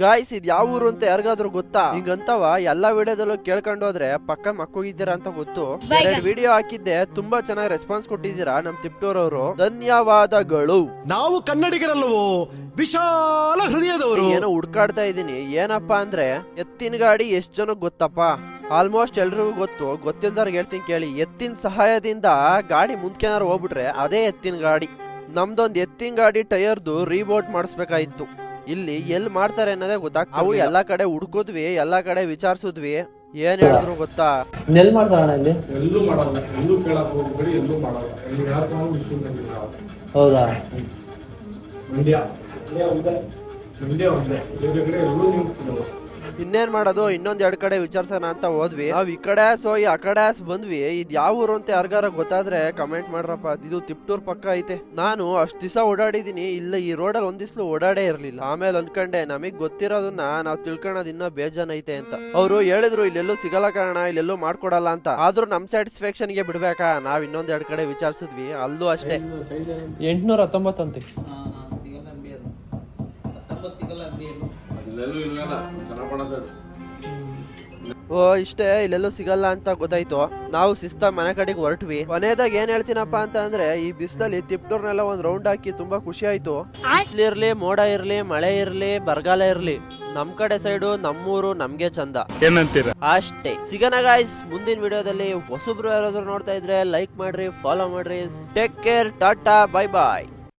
Guys ಇದ್ ಯಾವ ಊರು ಅಂತ ಯಾರಿಗಾದ್ರೂ ಗೊತ್ತಾ? ಹಿಂಗಂತವ ಎಲ್ಲಾ ವಿಡಿಯೋದಲ್ಲೂ ಕೇಳ್ಕೊಂಡು ಹೋದ್ರೆ ಪಕ್ಕ ಮಕ್ಕೋಗಿದ್ದೀರಾ ಅಂತ ಗೊತ್ತು. 2 ವಿಡಿಯೋ ಹಾಕಿದ್ದೆ, ತುಂಬಾ ಚೆನ್ನಾಗಿ ರೆಸ್ಪಾನ್ಸ್ ಕೊಟ್ಟಿದ್ದೀರಾ ನಮ್ ತಿಪ್ಟೂರ್ ಅವರು, ಧನ್ಯವಾದಗಳು. ನಾವು ಕನ್ನಡಿಗರಲ್ಲವೋ, ವಿಶಾಲ ಹೃದಯದವರು. ಏನೋ ಹುಡ್ಕಾಡ್ತಾ ಇದೀನಿ, ಏನಪ್ಪಾ ಅಂದ್ರೆ ಎತ್ತಿನ ಗಾಡಿ ಎಷ್ಟ್ ಜನಕ್ಕೆ ಗೊತ್ತಪ್ಪ? ಆಲ್ಮೋಸ್ಟ್ ಎಲ್ರಿಗೂ ಗೊತ್ತು, ಗೊತ್ತಿಲ್ದವ್ರಿಗೆ ಹೇಳ್ತೀನಿ ಕೇಳಿ. ಎತ್ತಿನ ಸಹಾಯದಿಂದ ಗಾಡಿ ಮುಂದ್ಕೆನಾರು ಹೋಗ್ಬಿಟ್ರೆ ಅದೇ ಎತ್ತಿನ ಗಾಡಿ. ನಮ್ದೊಂದ್ ಎತ್ತಿನ ಗಾಡಿ ಟೈರ್ದು ರೀಬೋಟ್ ಮಾಡಿಸ್ಬೇಕಾಯ್ತು. ಇಲ್ಲಿ ಎಲ್ಲಿ ಮಾಡ್ತಾರೆ ಅನ್ನೋದೇ ಗೊತ್ತಾಗ್ತದೆ. ಅವು ಎಲ್ಲಾ ಕಡೆ ಹುಡ್ಕೋದ್ವಿ, ಎಲ್ಲಾ ಕಡೆ ವಿಚಾರಿಸಿದ್ವಿ, ಏನ್ ಹೇಳಿದ್ರು ಗೊತ್ತಾ? ನೆಲ್ ಮಾಡ್ತಾರ ಇಲ್ಲಿ ಎಲ್ಲೂ ಮಾಡಲ್ಲ, ಎಲ್ಲೂ ಕೇಳಕ್ ಹೋಗ್ಬೇಡಿ, ಎಲ್ಲೂ ಮಾಡಲ್ಲ. ಇಲ್ಲಿ ಯಾರು ಹೌದಾ? ಮಂಡ್ಯ ಒಂದೇ, ಬೇರೆ ಕಡೆ ಎಲ್ಲೂ ನೀವು ಸಿಗಲ್ಲ. ಇನ್ನೇನ್ ಮಾಡೋದು, ಇನ್ನೊಂದ್ 2 ಕಡೆ ವಿಚಾರ್ಸೋಣ ಅಂತ ಹೋದ್ವಿ. ನಾವ್ ಈ ಕಡೆ ಹೋಗಿ ಆ ಕಡೆ ಬಂದ್ವಿ. ಇದ್ ಯಾವ ಊರು ಅಂತ ಯಾರಿಗಾರ ಗೊತ್ತಾದ್ರೆ ಕಮೆಂಟ್ ಮಾಡ್ರಪ್ಪ. ಇದು ತಿಪ್ಟೂರ್ ಪಕ್ಕ ಐತೆ. ನಾನು ಅಷ್ಟ್ ದಿವಸ ಓಡಾಡಿದೀನಿ, ಇಲ್ಲ ಈ ರೋಡಲ್ಲಿ ಒಂದಿವ್ಸ ಓಡಾಡೇ ಇರ್ಲಿಲ್ಲ. ಆಮೇಲೆ ಅನ್ಕಂಡೆ ನಮಗ್ ಗೊತ್ತಿರೋದನ್ನ ನಾವ್ ತಿಳ್ಕೊಳೋದ್ ಇನ್ನ ಬೇಜಾನ್ ಐತೆ ಅಂತ. ಅವ್ರು ಹೇಳಿದ್ರು ಇಲ್ಲೆಲ್ಲೂ ಸಿಗಲ್ಲ ಕಾರಣ, ಇಲ್ಲೆಲ್ಲೂ ಮಾಡ್ಕೊಡಲ್ಲ ಅಂತ. ಆದ್ರೂ ನಮ್ ಸ್ಯಾಟಿಸ್ಫ್ಯಾಕ್ಷನ್ ಗೆ ಬಿಡ್ಬೇಕಾ? ನಾವ್ ಇನ್ನೊಂದ್ 2 ಕಡೆ ವಿಚಾರಿಸಿದ್ವಿ, ಅಲ್ಲೂ ಅಷ್ಟೇ. 819 ಅಂತೆ. ಓ ಇಷ್ಟೇ, ಇಲ್ಲೆಲ್ಲೂ ಸಿಗಲ್ಲ ಅಂತ ಗೊತ್ತಾಯ್ತು. ನಾವು ಶಿಸ್ತಾಗಿ ಮನೆ ಕಡೆಗೆ ಹೊರಟ್ವಿ. ಕೊನೆಯದಾಗ ಏನ್ ಹೇಳ್ತೀನಪ್ಪ ಅಂತ ಅಂದ್ರೆ, ಈ ಬಿಸಿಲಲ್ಲಿ ತಿಪ್ಟೂರ್ನೆಲ್ಲ ಒಂದ್ ರೌಂಡ್ ಹಾಕಿ ತುಂಬಾ ಖುಷಿ ಆಯ್ತು. ಬಿಸಿಲಿರ್ಲಿ, ಮೋಡ ಇರ್ಲಿ, ಮಳೆ ಇರ್ಲಿ, ಬರಗಾಲ ಇರ್ಲಿ, ನಮ್ ಕಡೆ ಸೈಡು ನಮ್ಮೂರು ನಮ್ಗೆ ಚಂದ. ಏನಂತೀರ? ಅಷ್ಟೇ. ಸಿಗೋಣ ಗಾಯ್ಸ್ ಮುಂದಿನ ವಿಡಿಯೋದಲ್ಲಿ. ಹೊಸಬ್ರು ಯಾರಾದ್ರೂ ನೋಡ್ತಾ ಇದ್ರೆ ಲೈಕ್ ಮಾಡ್ರಿ, ಫಾಲೋ ಮಾಡ್ರಿ. ಟೇಕ್ ಕೇರ್, ಟಾಟಾ, ಬೈ ಬಾಯ್.